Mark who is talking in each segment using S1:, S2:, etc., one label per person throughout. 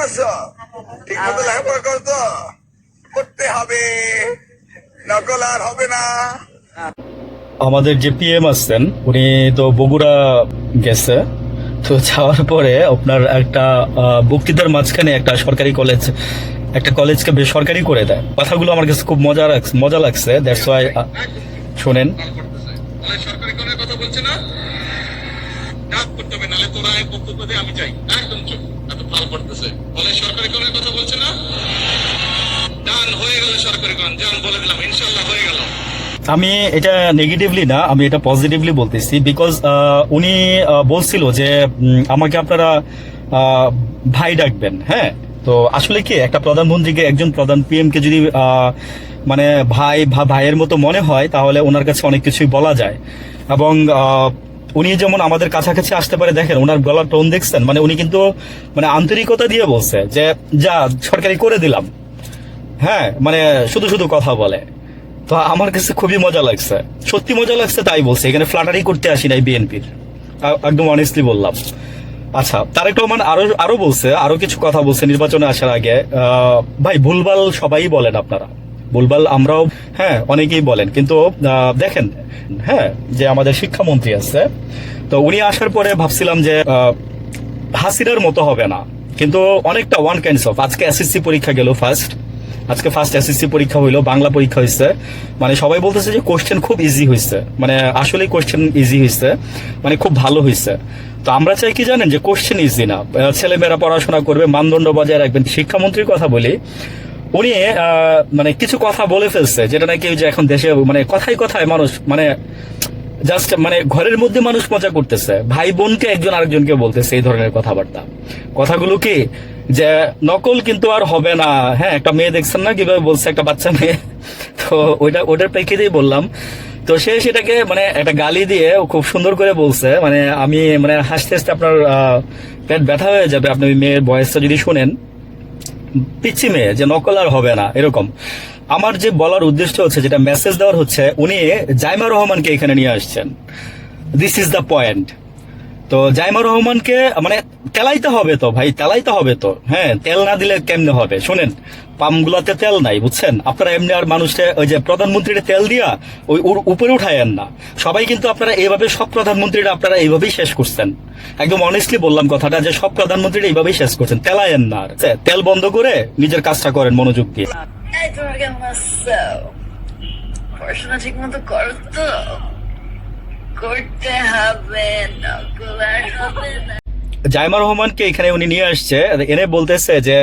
S1: আছো? ঠিক মতো লেখাপড়া করো তো? করতে হবে, নকল আর হবে না।
S2: আমাদের যে পিএম আছেন উনি তো বগুড়া গেছে। তো যাওয়ার পরে আপনার একটা বক্তৃতার মাঝখানে একটা সরকারি কলেজ, একটা কলেজকে বেসরকারি করে দেয়। কথাগুলো আমার কাছে খুব মজা লাগছে। দ্যাটস ওয়াই শোনেন।
S3: সরকারি করার কথা বলছে না, ডাক করতে হবে, নালে তোরা এক বক্তব্য দিয়ে আমি চাই একদম চুপ, এত ফাল করতেছে। বলে সরকারি করার কথা বলছে না, ডান হয়ে গেল সরকারিকরণ, জান বলে দিলাম ইনশাল্লাহ হয়ে গেল।
S2: আমি এটা নেগেটিভলি না, আমি এটা পজিটিভলি বলতেছি। বিকজ উনি বলছিল যে আমাকে আপনারা ভাই ডাকবেন। হ্যাঁ, তো আসলে কি একটা প্রধানমন্ত্রীকে, একজন প্রধান পিএম কে যদি মানে ভাইয়ের মতো মনে হয়, তাহলে ওনার কাছে অনেক কিছুই বলা যায়। এবং উনি যেমন আমাদের কাছাকাছি আসতে পারে, দেখেন ওনার গলার টোন দেখছেন, মানে উনি কিন্তু মানে আন্তরিকতা দিয়ে বলছে যে যা সরকারি করে দিলাম। হ্যাঁ, মানে শুধু শুধু কথা বলে। তো আমার কাছে খুবই মজা লাগছে, সত্যি মজা লাগছে, তাই বলছে। এখানে ফ্লাটারি করতে আসি নাই বিএনপির, একদম অনেস্টলি বললাম। আচ্ছা, তারেক রহমান আরো বলছে, আরো কিছু কথা বলছে নির্বাচনে আসার আগে। ভাই ভুলভাল সবাই বলেন আপনারা, ভুলভাল আমরাও হ্যাঁ অনেকেই বলেন, কিন্তু দেখেন হ্যাঁ যে আমাদের শিক্ষামন্ত্রী আছে, তো উনি আসার পরে ভাবছিলাম যে হাসিনার মতো হবে না, কিন্তু অনেকটা ওয়ান কাইন্ডস অফ। আজকে এসএসসি পরীক্ষা গেল আজকে ফার্স্ট এসএসসি পরীক্ষা হইলো, বাংলা পরীক্ষা হয়েছে। মানে সবাই বলতেছে যে কোশ্চেন খুব ইজি হয়েছে, মানে আসলে কোশ্চেন ইজি হয়েছে, মানে খুব ভালো হয়েছে। তো আমরা চাই কি জানেন, যে কোশ্চেন ইজি না, ছেলেমেয়েরা পড়াশোনা করবে, মানদণ্ড বজায় রাখবেন। শিক্ষামন্ত্রীর কথা বলি, উনি মানে কিছু কথা বলে ফেলছে, যেটা নাকি যে এখন দেশে মানে কথায় কথায় মানুষ মানে জাস্ট মানে ঘরের মধ্যে মানুষ মজা করতেছে, ভাই বোনকে একজন আরেকজনকে বলতেছে এই ধরনের কথাবার্তা। কথাগুলো কি যে নকল কিন্তু আর হবে না। হ্যাঁ, একটা মেয়ে দেখছেন না কিভাবে বলছে, একটা বাচ্চা মেয়ে। তো ওটার প্রেক্ষিতেই বললাম। তো সে সেটাকে মানে একটা গালি দিয়ে খুব সুন্দর করে বলছে, মানে আমি মানে হাসতে হাসতে আপনার পেট ব্যথা হয়ে যাবে আপনি ওই মেয়ের বয়সটা যদি শোনেন। পিচ্ছি মেয়ে, যে নকল আর হবে না এরকম। আমার যে বলার উদ্দেশ্য হচ্ছে, যেটা মেসেজ দেওয়ার হচ্ছে, উনি জাইমা রহমানকে এখানে নিয়ে আসছেন। This is the point. তো জাইমা রহমানকে মানে তেলাইতে হবে তো ভাই, তেলাইতে হবে তো। হ্যাঁ, তেল না দিলে কেমনে হবে? শোনেন, পামগুলাতে তেল নাই, বুঝছেন আপনারা। এমনি আর মানুষকে ওই যে প্রধানমন্ত্রীর তেল দিয়া ওই উপরে উঠায়েন না। সবাই কিন্তু আপনারা এইভাবে, সব প্রধানমন্ত্রীরা আপনারা এইভাবেই শেষ করছেন। একদম অনেস্টলি বললাম কথাটা, যে সব প্রধানমন্ত্রীরা এইভাবেই শেষ করছেন। তেলায়েন না, তেল বন্ধ করে নিজের কাজটা করেন মনোযোগ দিয়ে।
S4: এই তোমরা কেমন আছো? পড়াশোনা ঠিক মতো করো তো? করতে হবে, নকল আর হবে না।
S2: জাইমা রহমানকে এখানে উনি নিয়ে আসছে, এনে বলতেছে যে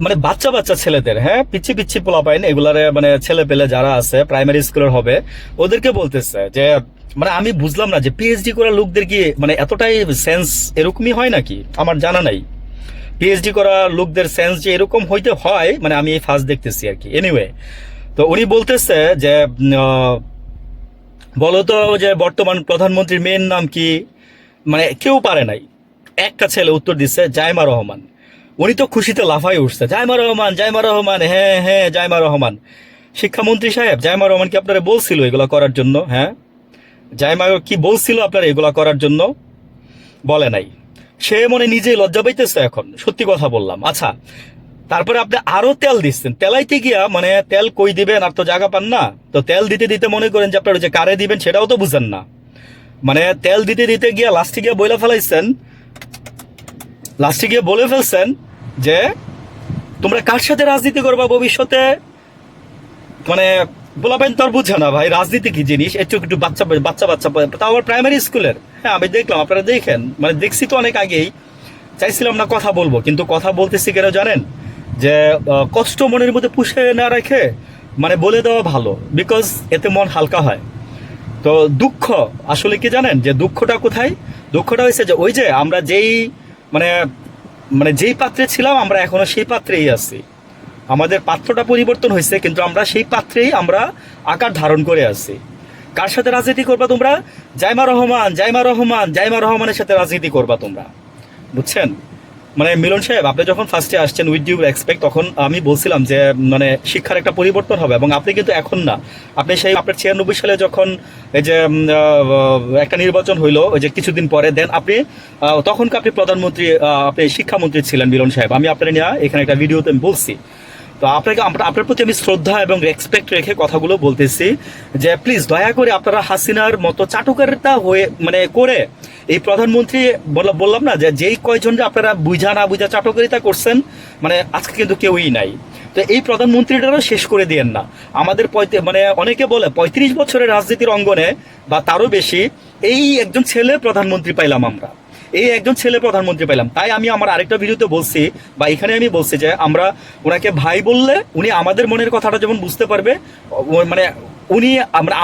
S2: মানে বাচ্চা বাচ্চা ছেলেদের, হ্যাঁ পিচ্ছি পিচ্ছি পোলাপাইন এগুলারে, মানে ছেলে পেলে যারা আছে প্রাইমারি স্কুলের হবে, ওদেরকে বলতেছে যে মানে আমি বুঝলাম না যে পিএইচডি করা লোকদের কি মানে এতটাই সেন্স এরকমই হয় নাকি, আমার জানা নাই। পিএইচডি করা লোকদের সেন্স যে এরকম হইতে হয়, মানে আমি এই ফার্স্ট দেখতেছি আর কি। এনিওয়ে, তো উনি বলতেছে যে বলতো যে বর্তমান প্রধানমন্ত্রীর মেয়ের নাম কি, মানে কেউ পারে নাই। একটা ছেলে উত্তর দিচ্ছে জাইমা রহমান। উনি তো খুশিতে লাফাই উঠছে, জাইমা রহমান, জাইমা রহমান, হ্যাঁ হ্যাঁ জাইমা রহমান। শিক্ষামন্ত্রী সাহেব, জাইমা রহমান কি আপনারা বলছিল এগুলা করার জন্য? হ্যাঁ, জাইমা কি বলছিল আপনারা এগুলা করার জন্য? বলে নাই। সে মনে নিজেই লজ্জা পাইতেছে এখন, সত্যি কথা বললাম। আচ্ছা, তারপরে আপনি আরো তেল দিচ্ছেন, তেলাইতে গিয়া মানে তেল কই দিবেন আর তো জায়গা পান না। তো তেল দিতে দিতে মনে করেন যে আপনার যে কারে দিবেন সেটাও তো বুঝেন না। মানে তেল দিতে দিতে গিয়া লাস্টে গিয়ে বলে ফেলাইছেন, লাস্টে গিয়ে বলে ফেলছেন যে তোমরা কার সাথে রাজনীতি করবা ভবিষ্যতে। মানে বলাবেন তো আর বুঝে না ভাই, রাজনীতি কি জিনিস। একটু একটু বাচ্চা বাচ্চা বাচ্চা, তাও আবার প্রাইমারি স্কুলের। হ্যাঁ, আমি দেখলাম, আপনারা দেখেন, মানে দেখছি তো অনেক আগেই। চাইছিলাম না কথা বলবো, কিন্তু কথা বলতেছি কেন জানেন, যে কষ্ট মনের মধ্যে পুষে না রেখে মানে বলে দেওয়া ভালো, বিকজ এতে মন হালকা হয়। তো দুঃখ আসলে কি জানেন, যে দুঃখটা কোথায়? দুঃখটা হয়েছে যে ওই যে আমরা যেই মানে মানে যেই পাত্রে ছিলাম, আমরা এখনো সেই পাত্রেই আছি। আমাদের পাত্রটা পরিবর্তন হয়েছে, কিন্তু আমরা সেই পাত্রেই আমরা আকার ধারণ করে আছি। কার সাথে রাজনীতি করবা তোমরা? জাইমা রহমান, জাইমা রহমান, জাইমা রহমানের সাথে রাজনীতি করবা তোমরা, বুঝছেন? মানে মিলন সাহেব, আপনি যখন ফার্স্টে আসছেন উইথ ডিউ রেসপেক্ট, তখন আমি বলছিলাম যে মানে শিক্ষার একটা পরিবর্তন হবে, এবং আপনি কিন্তু এখন না, আপনি সেই আপনার 96 সালে যখন এই যে একটা নির্বাচন হইলো ওই যে কিছুদিন পরে, দেন আপনি তখনকার আপনি প্রধানমন্ত্রী, আপনি শিক্ষামন্ত্রী ছিলেন মিলন সাহেব। আমি আপনার নিয়ে এখানে একটা ভিডিওতে আমি বলছি। তো আপনাকে আপনার প্রতি আমি শ্রদ্ধা এবং রেসপেক্ট রেখে কথাগুলো বলতেছি যে প্লিজ দয়া করে আপনারা হাসিনার মতো চাটুকারিতা হয়ে মানে করে এই প্রধানমন্ত্রী বললাম না যে যেই কয়জন যে আপনারা বুঝা না বুঝা চাটুকারিতা করছেন, মানে আজকে কিন্তু কেউই নাই। তো এই প্রধানমন্ত্রীটারও শেষ করে দিয়েন না। আমাদের মানে অনেকে বলে 35 বছরের রাজনীতির অঙ্গনে বা তারও বেশি এই একজন ছেলে প্রধানমন্ত্রী পাইলাম আমরা, এই একজন ছেলে প্রধানমন্ত্রী পেলাম। তাই আমি আমার আরেকটা ভিডিওতে বলছি বা এখানে আমি বলছি যে আমরা ওনাকে ভাই বললে উনি আমাদের মনের কথাটা যেমন বুঝতে পারবে, মানে উনি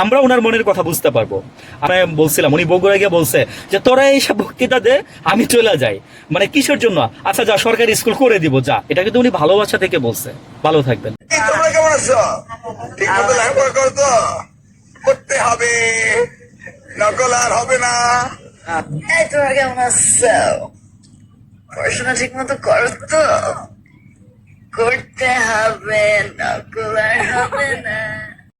S2: আমরা ওনার মনের কথা বুঝতে পারবো। আমি বলছিলাম, উনি বগুড়া গিয়ে বলছে যে তোরা এইসব বক্তৃতা দে, আমি চলে যাই, মানে কিসের জন্য? আচ্ছা যা, সরকারি স্কুল করে দিব যা। এটা কিন্তু উনি ভালোবাসা থেকে বলছে। ভালো থাকবেন।
S1: তোমরা কেমন আছো? ঠিক মতো লেখাপড়া করতো? করতে হবে, নকল আর হবে না।
S4: এই তোমরা কেমন আছো? পড়াশোনা ঠিক মতো করো তো? করতে হবে না